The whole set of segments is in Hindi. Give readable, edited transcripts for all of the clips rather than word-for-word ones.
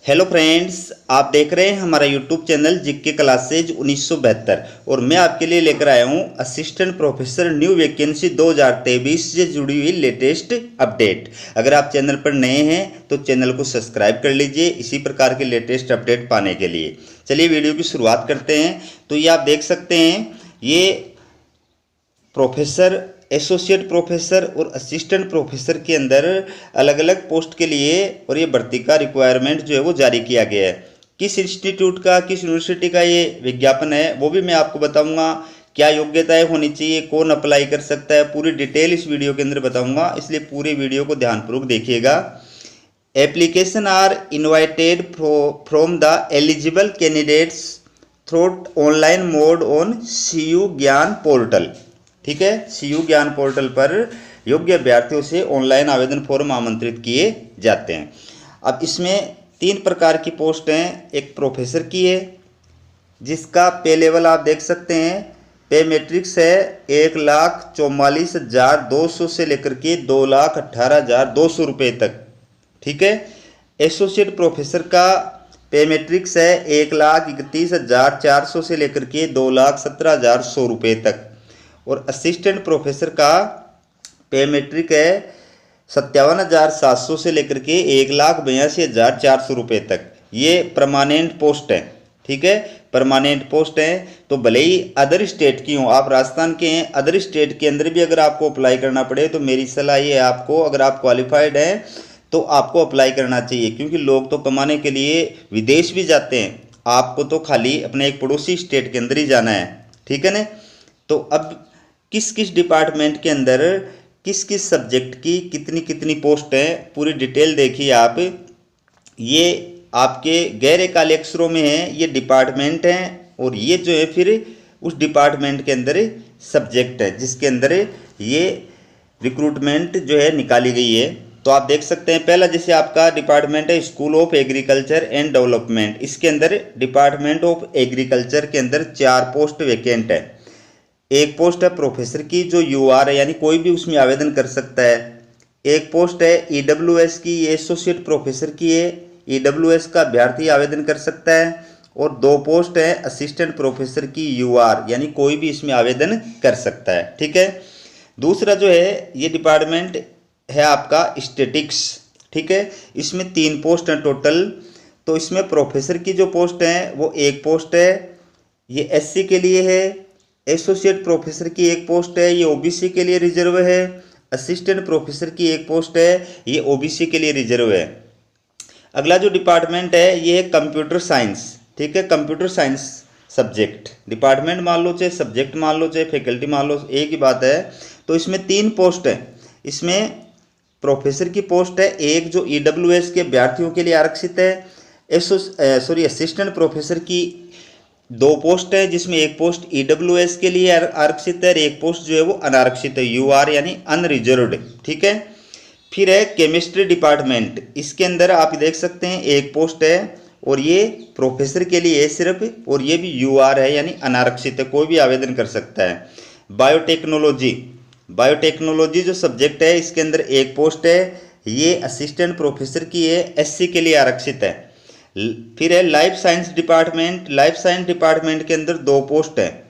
हेलो फ्रेंड्स, आप देख रहे हैं हमारा यूट्यूब चैनल जीके क्लासेज 1972 और मैं आपके लिए लेकर आया हूं असिस्टेंट प्रोफेसर न्यू वैकेंसी 2023 से जुड़ी हुई लेटेस्ट अपडेट। अगर आप चैनल पर नए हैं तो चैनल को सब्सक्राइब कर लीजिए इसी प्रकार के लेटेस्ट अपडेट पाने के लिए। चलिए वीडियो की शुरुआत करते हैं। तो ये आप देख सकते हैं, ये प्रोफेसर, एसोसिएट प्रोफेसर और असिस्टेंट प्रोफेसर के अंदर अलग अलग पोस्ट के लिए और ये भर्ती का रिक्वायरमेंट जो है वो जारी किया गया है। किस इंस्टीट्यूट का, किस यूनिवर्सिटी का ये विज्ञापन है वो भी मैं आपको बताऊंगा। क्या योग्यताएं होनी चाहिए, कौन अप्लाई कर सकता है, पूरी डिटेल इस वीडियो के अंदर बताऊंगा, इसलिए पूरी वीडियो को ध्यानपूर्वक देखिएगा। Application are invited from the eligible candidates through online mode on CU Gyan portal. ठीक है, CU ज्ञान पोर्टल पर योग्य अभ्यर्थियों से ऑनलाइन आवेदन फॉर्म आमंत्रित किए जाते हैं। अब इसमें 3 प्रकार की पोस्ट हैं। एक प्रोफेसर की है जिसका पे लेवल आप देख सकते हैं, पे मैट्रिक्स है 1,44,200 से लेकर के 2,18,200 रुपये तक। ठीक है। एसोसिएट प्रोफेसर का पे मैट्रिक्स है 1,31,400 से लेकर के 2,17,100 रुपये तक। और असिस्टेंट प्रोफेसर का पे मैट्रिक है 57,700 से लेकर के 1,82,400 रुपये तक। ये परमानेंट पोस्ट है। ठीक है, परमानेंट पोस्ट है। तो भले ही अदर स्टेट की हो, आप राजस्थान के हैं, अदर स्टेट के अंदर भी अगर आपको अप्लाई करना पड़े तो मेरी सलाह ये है आपको, अगर आप क्वालिफाइड हैं तो आपको अप्लाई करना चाहिए, क्योंकि लोग तो कमाने के लिए विदेश भी जाते हैं, आपको तो खाली अपने एक पड़ोसी स्टेट के अंदर ही जाना है। ठीक है ना। तो अब किस किस डिपार्टमेंट के अंदर किस किस सब्जेक्ट की कितनी कितनी पोस्ट हैं, पूरी डिटेल देखिए आप। ये आपके गहरे काले अक्षरों में है, ये डिपार्टमेंट हैं और ये जो है फिर उस डिपार्टमेंट के अंदर सब्जेक्ट है जिसके अंदर ये रिक्रूटमेंट जो है निकाली गई है। तो आप देख सकते हैं, पहला जैसे आपका डिपार्टमेंट है school of agriculture and development, इसके अंदर डिपार्टमेंट ऑफ एग्रीकल्चर के अंदर 4 पोस्ट वैकेंट है। एक पोस्ट है प्रोफेसर की जो UR है, यानी कोई भी उसमें आवेदन कर सकता है। एक पोस्ट है EWS की, ये एसोसिएट प्रोफेसर की है, EWS का अभ्यर्थी आवेदन कर सकता है। और 2 पोस्ट है असिस्टेंट प्रोफेसर की UR, यानी कोई भी इसमें आवेदन कर सकता है। ठीक है। दूसरा जो है ये डिपार्टमेंट है आपका स्टैटिक्स। ठीक है, इसमें 3 पोस्ट हैं टोटल। तो इसमें प्रोफेसर की जो पोस्ट है वो एक पोस्ट है, ये SC के लिए है। एसोसिएट प्रोफेसर की एक पोस्ट है, ये OBC के लिए रिजर्व है। असिस्टेंट प्रोफेसर की एक पोस्ट है, ये OBC के लिए रिजर्व है। अगला जो डिपार्टमेंट है ये है कंप्यूटर साइंस। ठीक है, कंप्यूटर साइंस सब्जेक्ट, डिपार्टमेंट मान लो चाहे सब्जेक्ट मान लो चाहे फैकल्टी मान लो, एक ही बात है। तो इसमें 3 पोस्ट है। इसमें प्रोफेसर की पोस्ट है एक जो EWS के अभ्यर्थियों के लिए आरक्षित है। असिस्टेंट प्रोफेसर की 2 पोस्ट है जिसमें एक पोस्ट EWS के लिए आरक्षित है और एक पोस्ट जो है वो अनारक्षित है, UR यानी अनरिजर्व्ड। ठीक है। फिर है केमिस्ट्री डिपार्टमेंट, इसके अंदर आप देख सकते हैं एक पोस्ट है और ये प्रोफेसर के लिए है सिर्फ, और ये भी UR है यानी अनारक्षित है, कोई भी आवेदन कर सकता है। बायोटेक्नोलॉजी, बायोटेक्नोलॉजी जो सब्जेक्ट है इसके अंदर एक पोस्ट है, ये असिस्टेंट प्रोफेसर की है, SC के लिए आरक्षित है। फिर है life science department, life science department के अंदर 2 पोस्ट है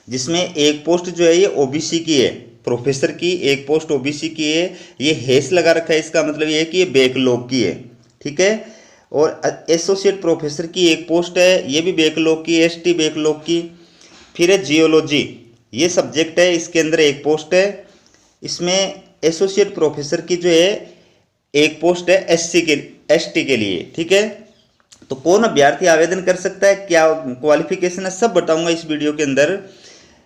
जिसमें एक पोस्ट जो है ये OBC की है, प्रोफेसर की एक पोस्ट OBC की है। ये हेस लगा रखा है, इसका मतलब ये है कि ये बैकलॉग की है। ठीक है। और एसोसिएट प्रोफेसर की एक पोस्ट है, ये भी बैकलॉग की, ST बैकलॉग की। फिर है जियोलॉजी, ये सब्जेक्ट है, इसके अंदर एक पोस्ट है। इसमें एसोसिएट प्रोफेसर की जो है एक पोस्ट है ST के लिए। ठीक है। तो कौन अभ्यर्थी आवेदन कर सकता है, क्या क्वालिफिकेशन है, सब बताऊंगा इस वीडियो के अंदर।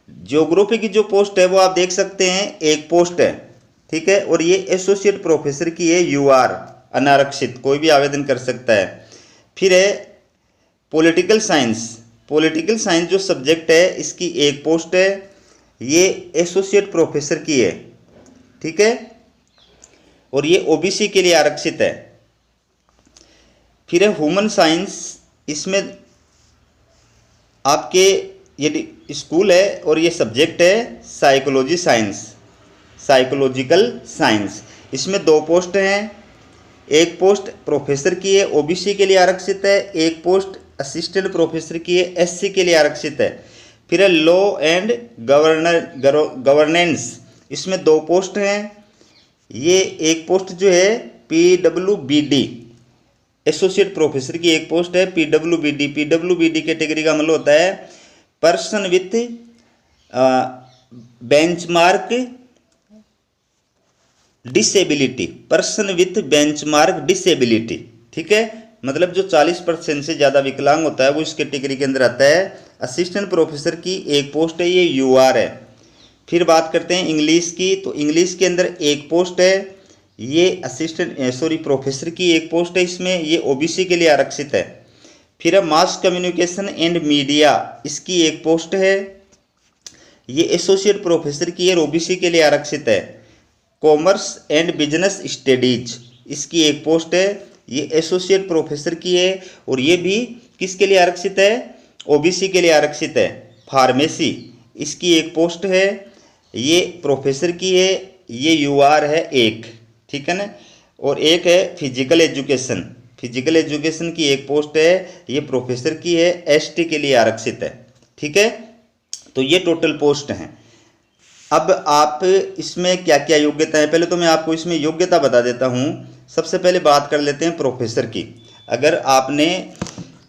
ज्योग्राफी की जो पोस्ट है वो आप देख सकते हैं एक पोस्ट है। ठीक है। और ये एसोसिएट प्रोफेसर की है, UR अनारक्षित, कोई भी आवेदन कर सकता है। फिर है पॉलिटिकल साइंस, पॉलिटिकल साइंस जो सब्जेक्ट है इसकी एक पोस्ट है, ये एसोसिएट प्रोफेसर की है। ठीक है। और ये OBC के लिए आरक्षित है। फिर है ह्यूमन साइंस, इसमें आपके ये स्कूल है और ये सब्जेक्ट है साइकोलॉजी साइंस, साइकोलॉजिकल साइंस। इसमें 2 पोस्ट हैं, एक पोस्ट प्रोफेसर की है ओबीसी के लिए आरक्षित है, एक पोस्ट असिस्टेंट प्रोफेसर की है एससी के लिए आरक्षित है। फिर है लॉ एंड गवर्नेंस, इसमें 2 पोस्ट हैं। ये एक पोस्ट जो है पीडब्ल्यूबीडी एसोसिएट प्रोफेसर की एक पोस्ट है पीडब्ल्यूबीडी। पीडब्ल्यूबीडी कैटेगरी का मतलब होता है person with benchmark disability, person with benchmark disability, ठीक है, मतलब जो 40% से ज़्यादा विकलांग होता है वो इस कैटेगरी के अंदर आता है। असिस्टेंट प्रोफेसर की एक पोस्ट है, ये यूआर है। फिर बात करते हैं इंग्लिश की, तो इंग्लिश के अंदर एक पोस्ट है, ये प्रोफेसर की एक पोस्ट है, इसमें ये ओबीसी के लिए आरक्षित है। फिर मास कम्युनिकेशन एंड मीडिया, इसकी एक पोस्ट है, ये एसोसिएट प्रोफेसर की है, ओबीसी के लिए आरक्षित है। कॉमर्स एंड बिजनेस स्टडीज, इसकी एक पोस्ट है, ये एसोसिएट प्रोफेसर की है और ये भी किसके लिए आरक्षित है, ओबीसी के लिए आरक्षित है। फार्मेसी, इसकी एक पोस्ट है, ये प्रोफेसर की है, ये यूआर है एक, ठीक है ना। और एक है फिजिकल एजुकेशन, फिजिकल एजुकेशन की एक पोस्ट है, ये प्रोफेसर की है, एसटी के लिए आरक्षित है, ठीक है। तो ये टोटल पोस्ट हैं। अब आप इसमें क्या क्या योग्यता है, पहले तो मैं आपको इसमें योग्यता बता देता हूँ। सबसे पहले बात कर लेते हैं प्रोफेसर की। अगर आपने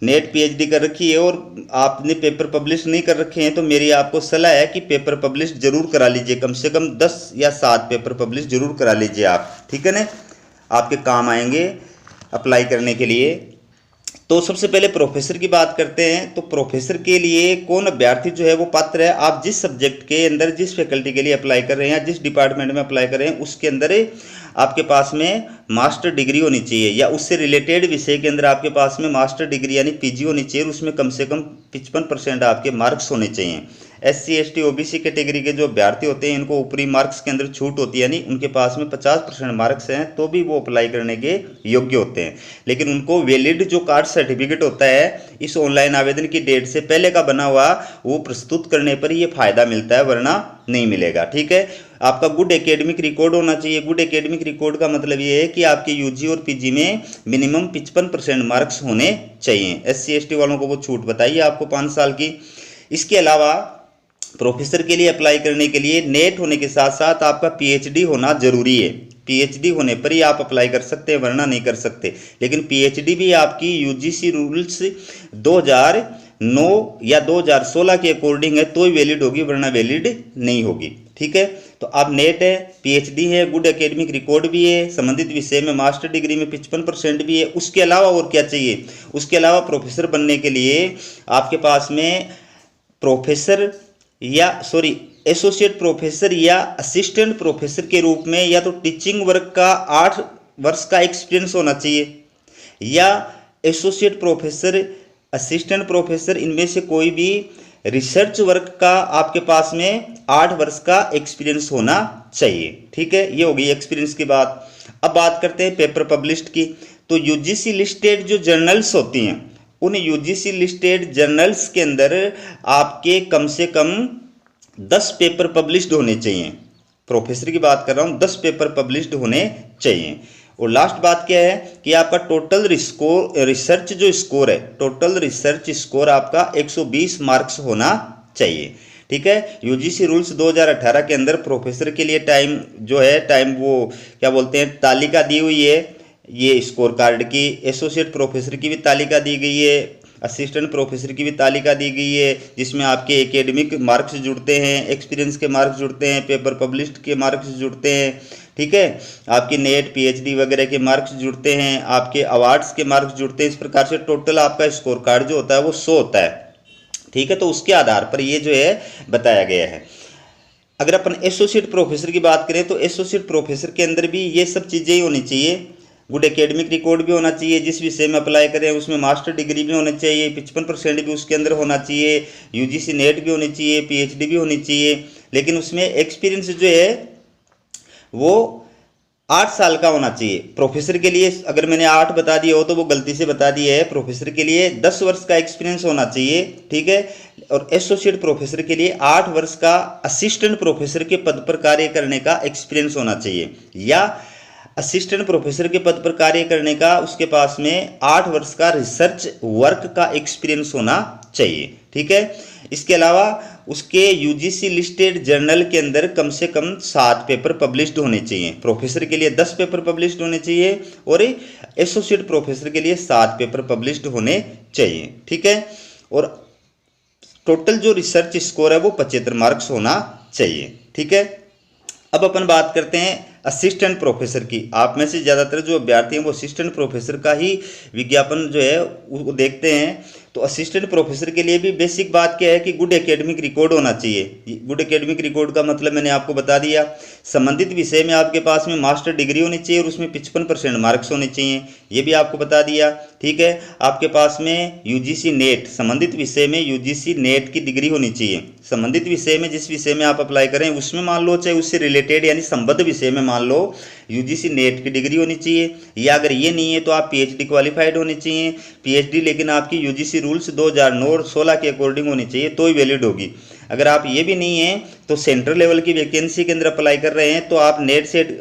नेट पीएचडी कर रखी है और आपने पेपर पब्लिश नहीं कर रखे हैं तो मेरी आपको सलाह है कि पेपर पब्लिश जरूर करा लीजिए, कम से कम 10 या 7 पेपर पब्लिश जरूर करा लीजिए आप, ठीक है ना, आपके काम आएंगे अप्लाई करने के लिए। तो सबसे पहले प्रोफेसर की बात करते हैं। तो प्रोफेसर के लिए कौन अभ्यर्थी जो है वो पात्र है, आप जिस सब्जेक्ट के अंदर जिस फैकल्टी के लिए अप्लाई कर रहे हैं, जिस डिपार्टमेंट में अप्लाई कर रहे हैं, उसके अंदर आपके पास में मास्टर डिग्री होनी चाहिए या उससे रिलेटेड विषय के अंदर आपके पास में मास्टर डिग्री यानी पीजी होनी चाहिए। उसमें कम से कम 55% आपके मार्क्स होने चाहिए। SC ST OBC कैटेगरी के जो अभ्यर्थी होते हैं इनको ऊपरी मार्क्स के अंदर छूट होती है, यानी उनके पास में 50% मार्क्स हैं तो भी वो अप्लाई करने के योग्य होते हैं। लेकिन उनको वैलिड जो कार्ड सर्टिफिकेट होता है इस ऑनलाइन आवेदन की डेट से पहले का बना हुआ, वो प्रस्तुत करने पर ये फायदा मिलता है, वरना नहीं मिलेगा, ठीक है। आपका गुड एकेडमिक रिकॉर्ड होना चाहिए। गुड एकेडमिक रिकॉर्ड का मतलब ये है कि आपके यूजी और पीजी में मिनिमम 55% मार्क्स होने चाहिए। SC ST वालों को वो छूट बताइए आपको 5 साल की। इसके अलावा प्रोफेसर के लिए अप्लाई करने के लिए नेट होने के साथ साथ आपका PhD होना जरूरी है। PhD होने पर ही आप अप्लाई कर सकते हैं, वरना नहीं कर सकते। लेकिन PhD भी आपकी UGC रूल्स 2009 या 2016 के अकॉर्डिंग है तो ही वैलिड होगी, वरना वैलिड नहीं होगी, ठीक है। तो आप नेट है, PhD है, गुड एकेडमिक रिकॉर्ड भी है, संबंधित विषय में मास्टर डिग्री में 55% भी है। उसके अलावा और क्या चाहिए, उसके अलावा प्रोफेसर बनने के लिए आपके पास में प्रोफेसर या एसोसिएट प्रोफेसर या असिस्टेंट प्रोफेसर के रूप में या तो टीचिंग वर्क का 8 वर्ष का एक्सपीरियंस होना चाहिए, या एसोसिएट प्रोफेसर, असिस्टेंट प्रोफेसर, इनमें से कोई भी रिसर्च वर्क का आपके पास में 8 वर्ष का एक्सपीरियंस होना चाहिए, ठीक है। ये हो गई एक्सपीरियंस की बात। अब बात करते हैं पेपर पब्लिश्ड की। तो यूजीसी लिस्टेड जो जर्नल्स होती हैं, उन यूजीसी लिस्टेड जर्नल्स के अंदर आपके कम से कम 10 पेपर पब्लिश्ड होने चाहिए। प्रोफेसर की बात कर रहा हूँ, 10 पेपर पब्लिश्ड होने चाहिए। और लास्ट बात क्या है कि आपका टोटल रिसर्च जो स्कोर है, टोटल रिसर्च स्कोर आपका 120 मार्क्स होना चाहिए, ठीक है। यूजीसी रूल्स 2018 के अंदर प्रोफेसर के लिए टाइम वो क्या बोलते हैं, तालिका दी हुई है ये स्कोर कार्ड की। एसोसिएट प्रोफेसर की भी तालिका दी गई है, असिस्टेंट प्रोफेसर की भी तालिका दी गई है, जिसमें आपके एकेडमिक मार्क्स जुड़ते हैं, एक्सपीरियंस के मार्क्स जुड़ते हैं, पेपर पब्लिश्ड के मार्क्स जुड़ते हैं, ठीक है। आपकी नेट PhD वगैरह के मार्क्स जुड़ते हैं, आपके अवार्ड्स के मार्क्स जुड़ते हैं। इस प्रकार से टोटल आपका स्कोर कार्ड जो होता है वो 100 होता है, ठीक है। तो उसके आधार पर ये जो है बताया गया है। अगर अपन एसोसिएट प्रोफेसर की बात करें तो एसोसिएट प्रोफेसर के अंदर भी ये सब चीज़ें ही होनी चाहिए। गुड एकेडमिक रिकॉर्ड भी होना चाहिए, जिस विषय में अप्लाई करें उसमें मास्टर डिग्री भी होनी चाहिए, 55% भी उसके अंदर होना चाहिए, UGC नेट भी होनी चाहिए, PhD भी होनी चाहिए। लेकिन उसमें एक्सपीरियंस जो है वो 8 साल का होना चाहिए। प्रोफेसर के लिए अगर मैंने 8 बता दिया हो तो वो गलती से बता दिया है। प्रोफेसर के लिए 10 वर्ष का एक्सपीरियंस होना चाहिए, ठीक है। और एसोसिएट प्रोफेसर के लिए 8 वर्ष का असिस्टेंट प्रोफेसर के पद पर कार्य करने का एक्सपीरियंस होना चाहिए, या असिस्टेंट प्रोफेसर के पद पर कार्य करने का उसके पास में 8 वर्ष का रिसर्च वर्क का एक्सपीरियंस होना चाहिए। ठीक है, इसके अलावा उसके यूजीसी लिस्टेड जर्नल के अंदर कम से कम 7 पेपर पब्लिश्ड होने चाहिए। प्रोफेसर के लिए 10 पेपर पब्लिश्ड होने चाहिए और एसोसिएट प्रोफेसर के लिए 7 पेपर पब्लिश्ड होने चाहिए। ठीक है, और टोटल जो रिसर्च स्कोर है वो 75 मार्क्स होना चाहिए। ठीक है, अब अपन बात करते हैं असिस्टेंट प्रोफेसर की। आप में से ज़्यादातर जो अभ्यर्थी हैं वो असिस्टेंट प्रोफेसर का ही विज्ञापन जो है वो देखते हैं। तो असिस्टेंट प्रोफेसर के लिए भी बेसिक बात क्या है कि गुड एकेडमिक रिकॉर्ड होना चाहिए। गुड एकेडमिक रिकॉर्ड का मतलब मैंने आपको बता दिया, संबंधित विषय में आपके पास में मास्टर डिग्री होनी चाहिए और उसमें 55% मार्क्स होने चाहिए, ये भी आपको बता दिया। ठीक है, आपके पास में यूजीसी नेट, संबंधित विषय में यूजीसी नेट की डिग्री होनी चाहिए। संबंधित विषय में जिस विषय में आप अप्लाई करें उसमें मान लो, चाहे उससे रिलेटेड यानी संबद्ध विषय में मान लो यूजीसी नेट की डिग्री होनी चाहिए, या अगर ये नहीं है तो आप पीएचडी क्वालिफाइड होने चाहिए। पीएचडी लेकिन आपकी यूजीसी रूल्स 2009 और 16 के अकॉर्डिंग होनी चाहिए तो ही वैलिड होगी। अगर आप ये भी नहीं है तो सेंट्रल लेवल की वैकेंसी के अंदर अप्लाई कर रहे हैं तो आप नेट सेट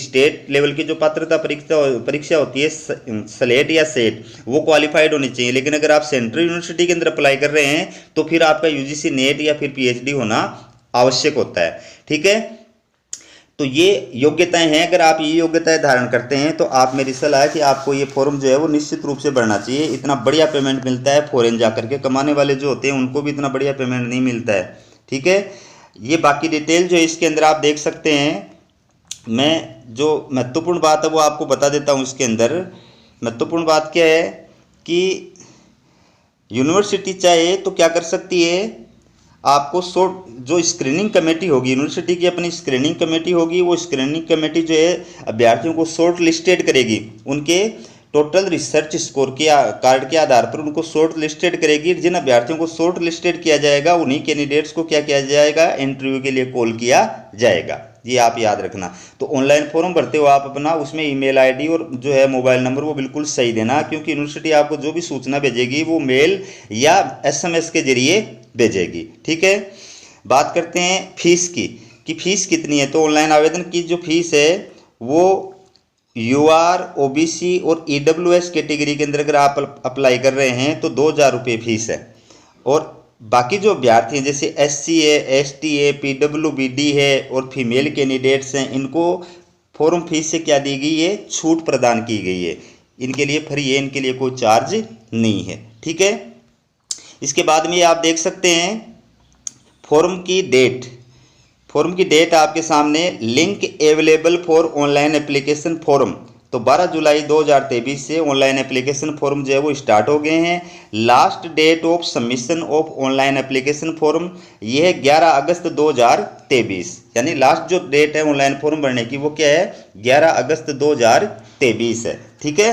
स्टेट लेवल की जो पात्रता परीक्षा होती है स्लेट या सेट, वो क्वालिफाइड होनी चाहिए। लेकिन अगर आप सेंट्रल यूनिवर्सिटी के अंदर अप्लाई कर रहे हैं तो फिर आपका यूजीसी नेट या फिर पीएचडी होना आवश्यक होता है। ठीक है, तो ये योग्यताएं हैं। अगर आप ये योग्यताएं धारण करते हैं तो आप, मेरी सलाह है कि आपको ये फॉर्म जो है वो निश्चित रूप से भरना चाहिए। इतना बढ़िया पेमेंट मिलता है, फॉरेन जा करके कमाने वाले जो होते हैं उनको भी इतना बढ़िया पेमेंट नहीं मिलता है। ठीक है, ये बाकी डिटेल जो इसके अंदर आप देख सकते हैं। मैं जो महत्वपूर्ण बात है वो आपको बता देता हूँ। इसके अंदर महत्वपूर्ण बात क्या है कि यूनिवर्सिटी चाहे तो क्या कर सकती है, आपको जो स्क्रीनिंग कमेटी होगी, यूनिवर्सिटी की अपनी स्क्रीनिंग कमेटी होगी, वो स्क्रीनिंग कमेटी जो है अभ्यर्थियों को शॉर्ट लिस्टेड करेगी। उनके टोटल रिसर्च स्कोर के कार्ड के आधार पर उनको शॉर्ट लिस्टेड करेगी। जिन अभ्यर्थियों को शॉर्ट लिस्टेड किया जाएगा उन्हीं कैंडिडेट्स को क्या किया जाएगा, इंटरव्यू के लिए कॉल किया जाएगा। ये आप याद रखना। तो ऑनलाइन फॉर्म भरते हो आप अपना, उसमें ईमेल आईडी और जो है मोबाइल नंबर वो बिल्कुल सही देना, क्योंकि यूनिवर्सिटी आपको जो भी सूचना भेजेगी वो मेल या एसएमएस के जरिए भेजेगी। ठीक है, बात करते हैं फीस की कि फीस कितनी है। तो ऑनलाइन आवेदन की जो फीस है वो यूआर, ओबीसी और ईडब्ल्यूएस कैटेगरी के अंदर अगर आप अप्लाई कर रहे हैं तो 2000 रुपये फीस है। और बाकी जो अभ्यर्थी हैं जैसे एससी है, एसटी है, पीडब्ल्यूबीडी है और फीमेल कैंडिडेट्स हैं, इनको फॉर्म फीस से क्या दी गई है, छूट प्रदान की गई है। इनके लिए फ्री है, इनके लिए कोई चार्ज नहीं है। ठीक है, इसके बाद में आप देख सकते हैं फॉर्म की डेट आपके सामने, link available for online application form. तो 12 जुलाई 2023 से ऑनलाइन एप्लीकेशन फॉर्म जो है वो स्टार्ट हो गए हैं। Last date of submission of online application form ये है 11 अगस्त 2023, यानी लास्ट जो डेट है ऑनलाइन फॉर्म भरने की वो क्या है, 11 अगस्त 2023 है। ठीक है,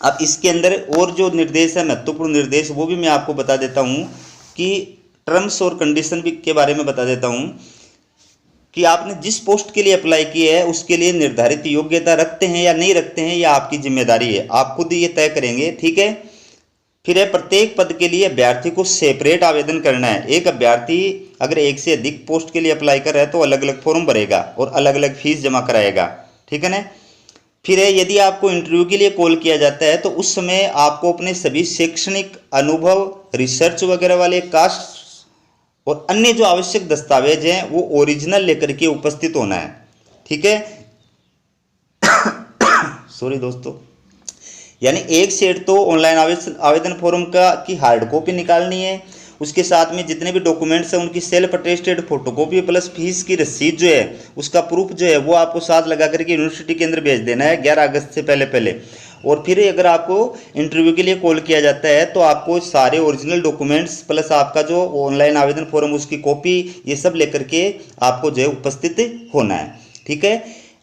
अब इसके अंदर और जो निर्देश है, महत्वपूर्ण निर्देश, वो भी मैं आपको बता देता हूँ कि टर्म्स और कंडीशन भी के बारे में बता देता हूँ कि आपने जिस पोस्ट के लिए अप्लाई किया है उसके लिए निर्धारित योग्यता रखते हैं या नहीं रखते हैं, यह आपकी जिम्मेदारी है, आप खुद ये तय करेंगे। ठीक है, फिर है प्रत्येक पद के लिए अभ्यर्थी को सेपरेट आवेदन करना है। एक अभ्यर्थी अगर एक से अधिक पोस्ट के लिए अप्लाई कर रहा है तो अलग अलग फॉर्म भरेगा और अलग अलग फीस जमा कराएगा। ठीक है ना। फिर है यदि आपको इंटरव्यू के लिए कॉल किया जाता है तो उस समय आपको अपने सभी शैक्षणिक अनुभव, रिसर्च वगैरह वाले कास्ट और अन्य जो आवश्यक दस्तावेज हैं वो ओरिजिनल लेकर के उपस्थित होना है। ठीक है सॉरी दोस्तों, यानी एक सेट तो ऑनलाइन आवेदन फॉर्म की हार्ड कॉपी निकालनी है, उसके साथ में जितने भी डॉक्यूमेंट्स हैं उनकी self attested photocopy plus fees की रसीद जो है उसका प्रूफ जो है वो आपको साथ लगा करके यूनिवर्सिटी के अंदर भेज देना है 11 अगस्त से पहले। और फिर अगर आपको इंटरव्यू के लिए कॉल किया जाता है तो आपको सारे ओरिजिनल डॉक्यूमेंट्स प्लस आपका जो ऑनलाइन आवेदन फॉर्म उसकी कॉपी ये सब लेकर के आपको जो है उपस्थित होना है। ठीक है,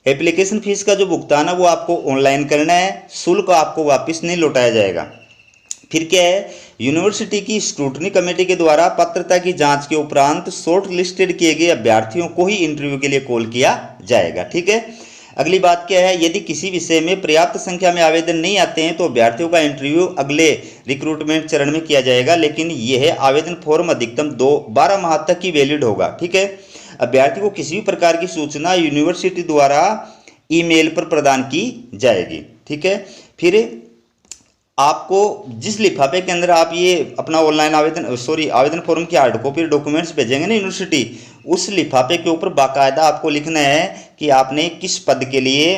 एप्लीकेशन फीस का जो भुगतान है वो आपको ऑनलाइन करना है, शुल्क आपको वापस नहीं लौटाया जाएगा। फिर क्या है, यूनिवर्सिटी की स्क्रूटनी कमेटी के द्वारा पात्रता की जांच के उपरांत शॉर्ट लिस्टेड किए गए अभ्यर्थियों को ही इंटरव्यू के लिए कॉल किया जाएगा। ठीक है, अगली बात क्या है, यदि किसी विषय में पर्याप्त संख्या में आवेदन नहीं आते हैं तो अभ्यर्थियों का इंटरव्यू अगले रिक्रूटमेंट चरण में किया जाएगा, लेकिन यह आवेदन फॉर्म अधिकतम 12 माह तक की वैलिड होगा। ठीक है, अभ्यर्थी को किसी भी प्रकार की सूचना यूनिवर्सिटी द्वारा ईमेल पर प्रदान की जाएगी। ठीक है, फिर आपको जिस लिफाफे के अंदर आप ये अपना ऑनलाइन आवेदन फॉर्म की हार्ड कॉपी डॉक्यूमेंट्स भेजेंगे ना यूनिवर्सिटी, उस लिफाफे के ऊपर बाकायदा आपको लिखना है कि आपने किस पद के लिए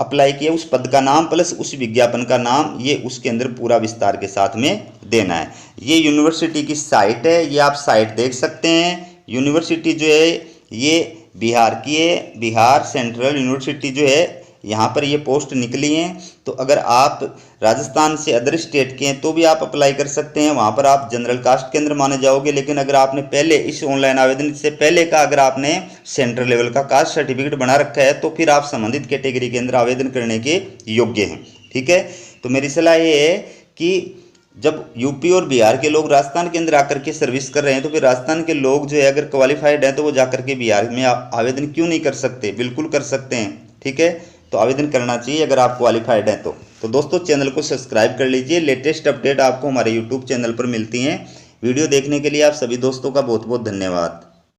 अप्लाई किया, उस पद का नाम प्लस उस विज्ञापन का नाम, ये उसके अंदर पूरा विस्तार के साथ में देना है। ये यूनिवर्सिटी की साइट है, ये आप साइट देख सकते हैं। यूनिवर्सिटी जो है ये बिहार की है, बिहार सेंट्रल यूनिवर्सिटी जो है, यहाँ पर ये पोस्ट निकली हैं। तो अगर आप राजस्थान से अदर स्टेट के हैं तो भी आप अप्लाई कर सकते हैं, वहाँ पर आप जनरल कास्ट के अंदर माने जाओगे। लेकिन अगर आपने पहले इस ऑनलाइन आवेदन से पहले का अगर आपने सेंट्रल लेवल का कास्ट सर्टिफिकेट बना रखा है तो फिर आप संबंधित कैटेगरी के अंदर आवेदन करने के योग्य हैं। ठीक है, तो मेरी सलाह ये है कि जब यूपी और बिहार के लोग राजस्थान के अंदर आकर के सर्विस कर रहे हैं तो फिर राजस्थान के लोग जो है अगर क्वालिफाइड हैं तो वो जाकर के बिहार में आवेदन क्यों नहीं कर सकते, बिल्कुल कर सकते हैं। ठीक है, तो आवेदन करना चाहिए अगर आप क्वालिफाइड हैं तो दोस्तों चैनल को सब्सक्राइब कर लीजिए। लेटेस्ट अपडेट आपको हमारे यूट्यूब चैनल पर मिलती हैं। वीडियो देखने के लिए आप सभी दोस्तों का बहुत बहुत धन्यवाद।